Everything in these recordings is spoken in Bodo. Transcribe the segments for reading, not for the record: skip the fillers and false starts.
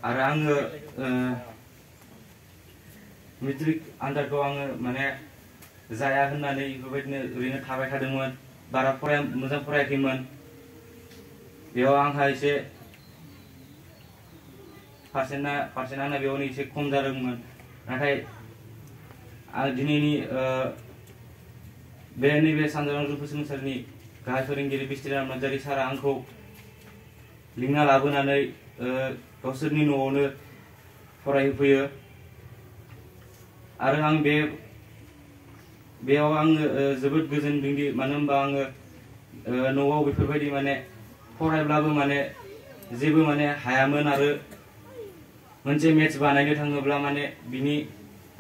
आरो आङो मेट्रिक आनजादखौ आङो माने जाया होननानै बेबायदिनो ओरैनो थाबाय थादोंमोन बारा मोजां फरायाखैमोन बेयाव आंहा एसे पारसेन्टआ बेयावनो एसे खम जादोंमोन नाथाय दिनैनि बे नैबे सानजारां जुफु सोलोंसालिनि गाहाय फोरोंगिरि बिस्थिराम नार्जारि सारा आंखौ लिंना लाबोनानै गावसोरनि न'आवनो फरायहोफैयो आरो आं बेयाव आङो जोबोद गोजोनदोंदि मानो होनबा आङो न'आव बेफोरबायदि माने फरायब्लाबो माने जेबो माने हायामोन आरो मोनसे मेथ्स बानायनो थाङोब्ला माने बिनि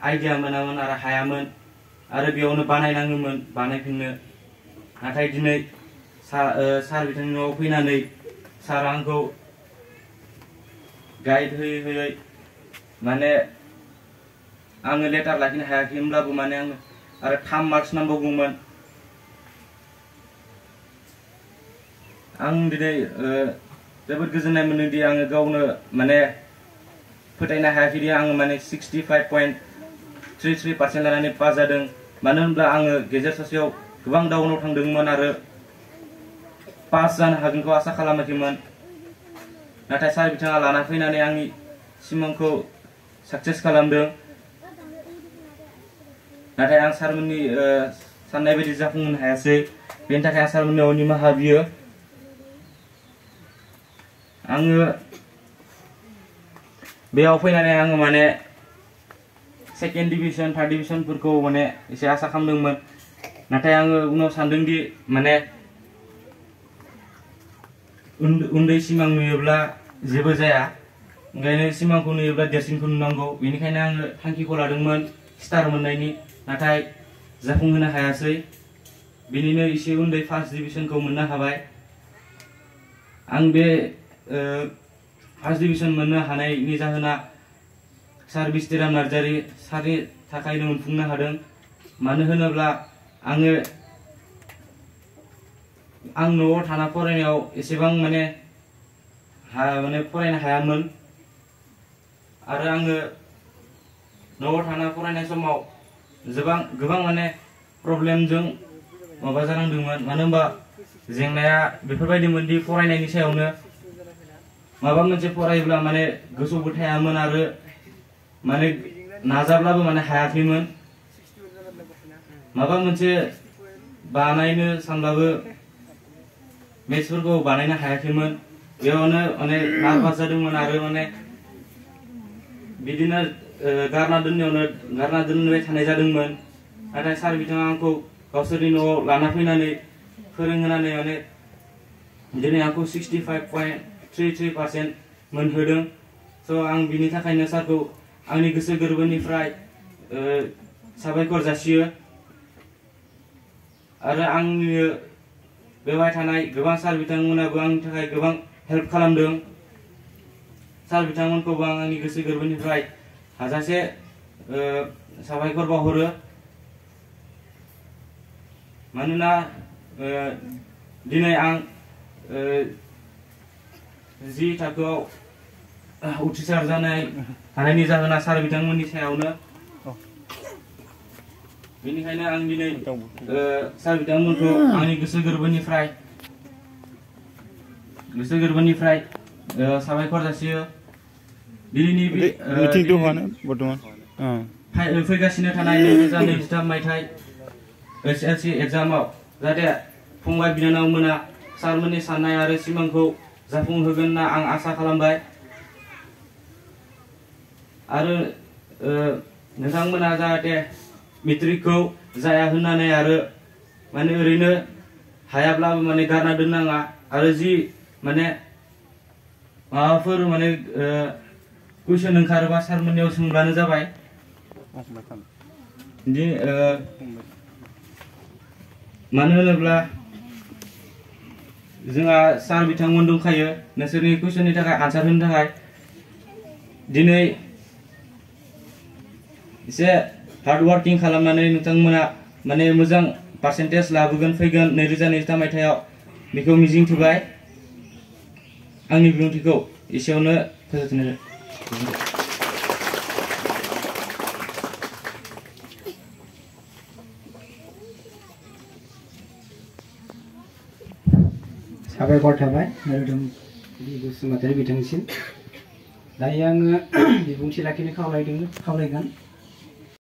आइडिया मोनामोन आरो हायामोन आरो बेयावनो बानायनाङोमोन बानायफिननो नाथाय दिनै सार बिथांनि न'आव फैनानै सारा आंखौ गाइड होयै माने आङो लेटार लाखिनो हायाखैमोनब्लाबो माने आङो आरो 3 मार्क्स नांबावगौमोन आं दिनै जोबोद गोजोननाय मोनदोंदि आङो गावनो माने फोथायनो हायाखैदि आङो माने 65.33% लानानै पास जादों मानो होनब्ला आङो गेजेर ससेयाव गोबां डाउनाव थांदोंमोन आरो पास जानो हागोनखौ आसा खालामाखैमोन नाथाय सार बिथाङा लाना फैनानै आंनि सिमांखौ साक्सेस खालामदों नाथाय आं सारमोननि साननाय बायदि जाफुंहोनो हायासै बेनि थाखाय आं सारमोननियाव निमाहा बियो आङो बेयाव फैनानै आङो माने सेकेन्ड डिभिजन थार्ड डिभिजनफोरखौ माने एसे आसा खालामदोंमोन नाथाय आङो उनाव सानदोंदि माने उन्दै सिमां नुयोब्ला जेबो जाया ओंखायनो सिमांखौ नुयोब्ला देरसिनखौ नुनांगौ बेनिखायनो आङो थांखिखौ लादोंमोन स्टार मोननायनि नाथाय जाफुंहोनो हायासै बिनिनो एसे उन्दै फार्स्ट डिभिजनखौ मोननो हाबाय आं बे फार्स्ट डिभिजन मोननो हानायनि जाहोना सार बिस्थिराम नार्जारि सारनि थाखायनो मोनफुंनो हादों मानो होनोब्ला आं न'आव थाना फरायनायाव एसेबां माने फरायनो हायामोन आरो आङो न'आव थाना फरायनाय समाव गोबां माने प्रब्लेमजों माबा जानांदोंमोन मानो होनबा जेंनाया बेफोरबायदिमोन दि फरायनायनि सायावनो माबा मोनसे फरायोब्ला माने गोसोआवबो थायामोन आरो माने नाजाब्लाबो माने हायाखैमोन माबा मोनसे बानायनो सानब्लाबो मेथ्सफोरखौ बानायनो हायाखैमोन बेयावनो माने नार्भास जादोंमोन आरो माने बिदिनो गारना दोनबाय थानाय जादोंमोन नाथाय सार बिथाङा आंखौ गावसोरनि न'आव लाना फैनानै फोरोंहोनानै माने दिनै आंखौ 65.33% मोनहोदों स' आं बिनि थाखायनो सारखौ आंनि गोसो गोरबोनिफ्राय साबायखर जासियो आरो आंनि बेवहाय थानाय गोबां सार बिथांमोनाबो आंनि थाखाय गोबां हेल्प खालामदों सार बिथांमोनखौबो आं आंनि गोसो गोरबोनिफ्राय हाजासे साबायखर बावहरो मानोना दिनै आं जि थाखोआव उथ्रिसार जानाय हानायनि जाहोना सार बिथांमोननि सायावनो बेनिखायनो आं दिनै सार बिथांमोनखौ आंनि गोसो गोरबोनिफ्राय साबायखर जासियो दिनैनि फैगासिनो थानाय 2023 मायथाइ SSC एग्जामाव जाहाथे फंबाय बिनानावमोना सारमोननि साननाय आरो सिमांखौ जाफुंहोगोन होनना आं आसा खालामबाय आरो नोंथांमोना जाहाथे मेट्रिकखौ जाया होननानै आरो माने ओरैनो हायाब्लाबो माने गारना दोननाङा आरो जि माने माबाफोर माने कुइसन ओंखारोबा सारमोननियाव सोंब्लानो जाबाय मानो होनोब्ला जोंहा सार बिथांमोन दंखायो नोंसोरनि कुइसननि थाखाय आनसार होनो थाखाय दिनै एसे हार्ड वार्किं खालामनानै नोंथांमोना माने मोजां पार्सेन्टेज लाबोगोन फैगोन 2023 मायथाइयाव बेखौ मिजिं थिबाय आंनि बिबुंथिखौ एसेयावनो फोजोबनाय जाबाय। साबायखर थाबाय नरोदोम बसुमतारी बिथांनिसिम। दायो आङो बिबुंथि लाखिनो खावलायगोन।